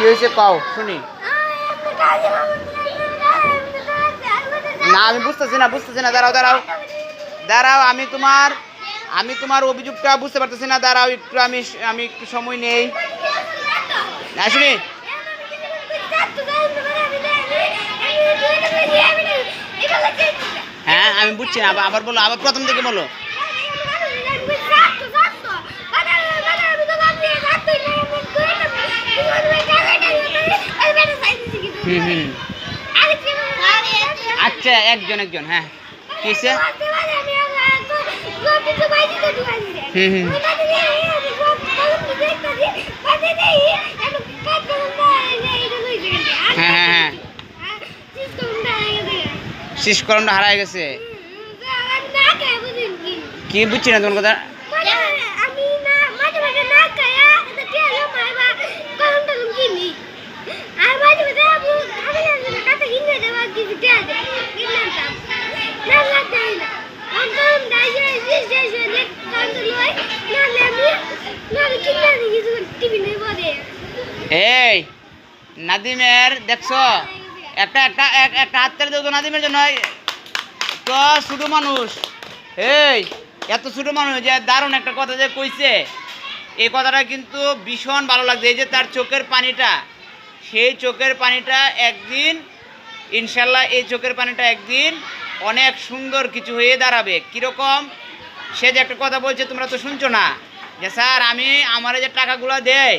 কি হয়েছে কও শুনি। না আমি বুঝতেছি না, দাঁড়াও দাঁড়াও দাঁড়াও, আমি তোমার অভিযোগটা বুঝতে পারতেছি না, দাঁড়াও একটু, আমি একটু সময় নেই। না শুনি, হ্যাঁ আমি বুঝছি না, আবার বলো, আবার প্রথম থেকে বলো। হুম আচ্ছা, একজন হ্যাঁ কিসে হুম হ্যাঁ হ্যাঁ হ্যাঁ শেষ কলমটা হারায় গেছে। কি বুঝছি না তোমার কথা। এই নাদিমের দেখছো, একটা হাত তালি দেবো তো নাদিমের জন্য। তো ছোট মানুষ, এই এত ছোট মানুষ যে দারুণ একটা কথা যে কইছে, এই কথাটা কিন্তু ভীষণ ভালো লাগছে। এই যে তার চোখের পানিটা, সেই চোখের পানিটা একদিন ইনশাল্লাহ, এই চোখের পানিটা একদিন অনেক সুন্দর কিছু হয়ে দাঁড়াবে। কীরকম, সে যে একটা কথা বলছে তোমরা তো শুনছো না, যে স্যার আমি আমার যে টাকাগুলো দেয়,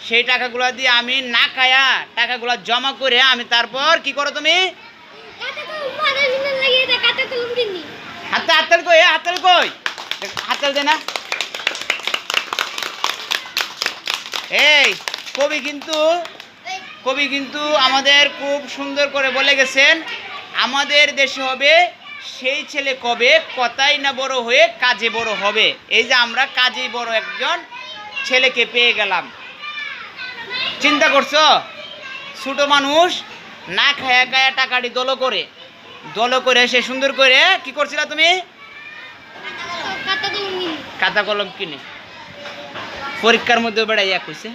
সেই টাকাগুলো দিয়ে আমি না খায়া টাকাগুলো জমা করে আমি তারপর কি করো তুমি হাততালি দে না। এই কবি কিন্তু আমাদের খুব সুন্দর করে বলে গেছেন, আমাদের দেশে হবে সেই ছেলে কবে কথাই না বড় হয়ে কাজে বড় হবে। এই যে আমরা কাজেই বড় একজন ছেলেকে পেয়ে গেলাম। চিন্তা করছো, ছোট মানুষ না খায়া খায়া টাকাটি দল করে সে সুন্দর করে কি করছিল, তুমি খাতা কলম কিনে পরীক্ষার মধ্যে বেড়াই এক হয়েছে,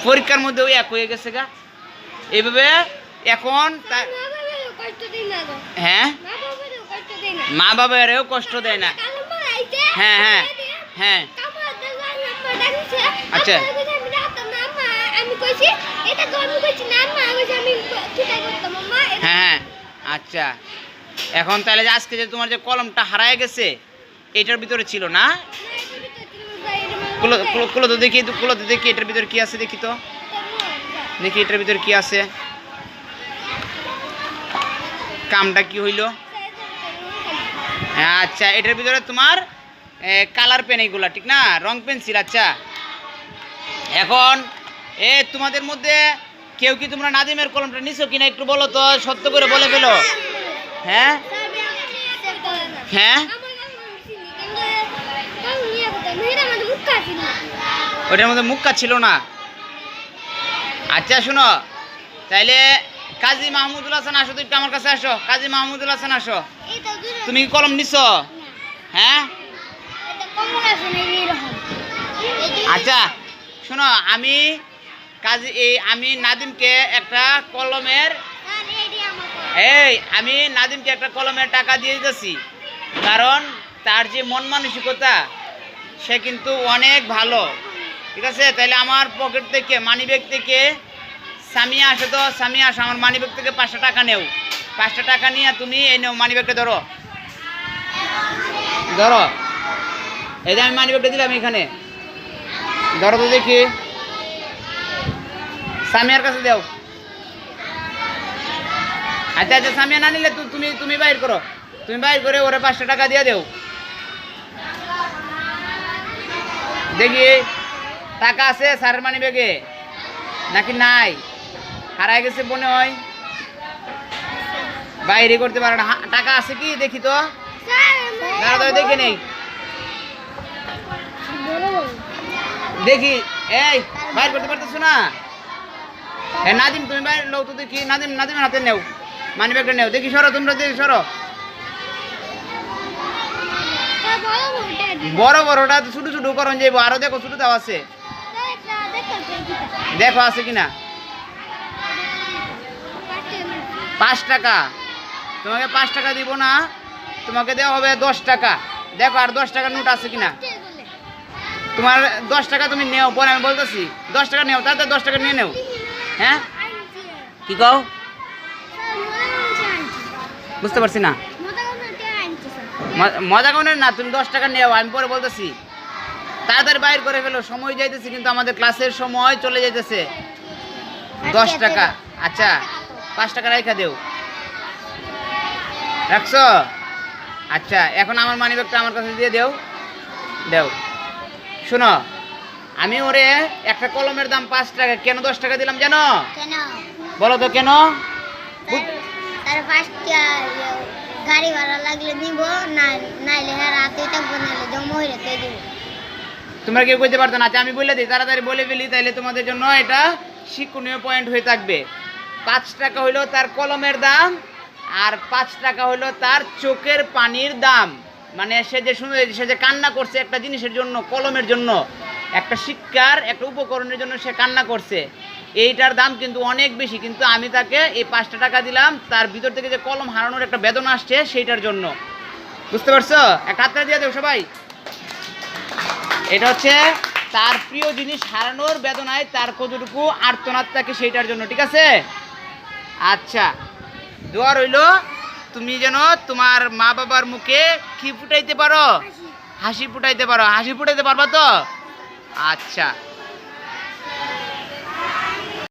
পরীক্ষার মধ্যেও এক হয়ে গেছে গা। এইভাবে এখন হ্যাঁ মা বাবারেও কষ্ট দেয় না। হ্যাঁ হ্যাঁ হ্যাঁ আচ্ছা হ্যাঁ আচ্ছা, এখন তাহলে যে আজকে যে তোমার যে কলমটা হারায় গেছে এটার ভিতরে ছিল না, কুলো তো দেখি, এটার ভিতরে কি আছে দেখি তো, দেখি এটার ভিতরে কি আছে, কামটা কি হইল। আচ্ছা এটার ভিতরে তোমার কালার পেন, এইগুলা ঠিক না, রং পেন্সিল। আচ্ছা এখন তোমাদের মধ্যে কেউ কি তোমরা নাদিমের কলমটা নিছো কিনা একটু বলো তো, সত্য করে বলে ফেলো। হ্যাঁ হ্যাঁ ওটার মধ্যে মুক্কা ছিল না। আচ্ছা শোনো, তাইলে কাজী মাহমুদুল হাসান আসো তো, একটু আমার কাছে আসো। কাজী মাহমুদুল হাসান আসো, তুমি কি কলম নিছো? হ্যাঁ আচ্ছা শোনো, আমি নাদিমকে একটা কলমের টাকা দিয়ে দিতেছি, কারণ তার যে মন মানসিকতা সে কিন্তু অনেক ভালো, ঠিক আছে। তাহলে আমার পকেট থেকে মানিব্যাগ থেকে সামিয়া আসো তো, সামিয়া আসো, আমার মানিব্যাগ থেকে 500 টাকা নেও। 500 টাকা নিয়ে তুমি এই নেও, মানিব্যাগটা ধরো, এই যে আমি মানিব্যাগটা দিলাম এখানে, ধরো তো দেখি, সামিয়ার কাছে দাও। আচ্ছা আচ্ছা সামিয়া না নিলে তুমি বাইর করো, তুমি বাইর করে ওরে 500 টাকা দিয়ে দেও। দেখি টাকা আছে স্যারের মানিব্যাগে নাকি নাই, হারাই গেছে মনে হয়, বাইরে করতে পারে না। টাকা আছে কি দেখি তো, দাঁড়া দেখে নেই, দেখি এই বাইর করতে পারতেছো না। হ্যাঁ নাদিম তুমি বাইরে লো তো দেখি, নাদিমের হাতে নেও, মানিব্যাগটা নেও, দেখি সরো, তোমরা দেখি সরো। বড় বড়টা ছোট ছোট করন যাইব, আরো দেখো ছোট দাও আছে। দেখো আছে কিনা। 5 টাকা, তোমাকে 5 টাকা দিব না, তোমাকে দেওয়া হবে 10 টাকা। দেখো আর 10 টাকার নোট আছে কিনা। তোমার 10 টাকা তুমি নেও, পরে আমি বলতেছি 10 টাকা নেও, তাতে 10 টাকা নিয়ে নেও। হ্যাঁ কি কও, বুঝতে পারছি না। মজা করেন না, তুমি 10 টাকা নেও, আমি পরে বলতেছি। তাড়াতাড়ি বাইর করে ফেলো, সময় যাইতেছে কিন্তু আমাদের ক্লাসের সময় চলে যাইতেছে। 10 টাকা, আচ্ছা 5 টাকা রাইখা দেও, রাখছো? আচ্ছা এখন আমার মানিব্যাগটা আমার কাছে দিয়ে দেও, দেও। শোনো, আমি ওরে একটা কলমের দাম 5 টাকা, কেন 10 টাকা দিলাম জানো? বলো তো কেন? গাড়ি ভাড়া লাগলে নিব, নাইলে রাতে থাকবো, নাইলে জমা হয়ে রেখে দিব। তোমরা কেউ কইতে পারতো না। আচ্ছা আমি বলে দিই, তাড়াতাড়ি বলে ফেলি, তাইলে তোমাদের জন্য এটা শিক্ষণীয় পয়েন্ট হয়ে থাকবে। 5 টাকা হইলো তার কলমের দাম, আর 5 টাকা হইলো তার চোখের পানির দাম। মানে সে যে শুনে, সে যে কান্না করছে একটা জিনিসের জন্য, কলমের জন্য, একটা শিক্ষার একটা উপকরণের জন্য সে কান্না করছে, এইটার দাম কিন্তু অনেক বেশি। কিন্তু আমি তাকে এই 5 টাকা দিলাম, তার ভিতর থেকে যে কলম হারানোর একটা বেদনা আসছে সেইটার জন্য। বুঝতে পারছো? একটা হাতটা দিয়ে দেও সবাই। এটা হচ্ছে তার প্রিয় জিনিস হারানোর বেদনায় তার কতটুকু আর্তনাদ থাকে সেইটার জন্য, ঠিক আছে? আচ্ছা, দোয়া রইল তুমি যেন তোমার মা বাবার মুখে কি ফুটাইতে পারো, হাসি ফুটাইতে পারো। হাসি ফুটাইতে পারবা তো? আচ্ছা।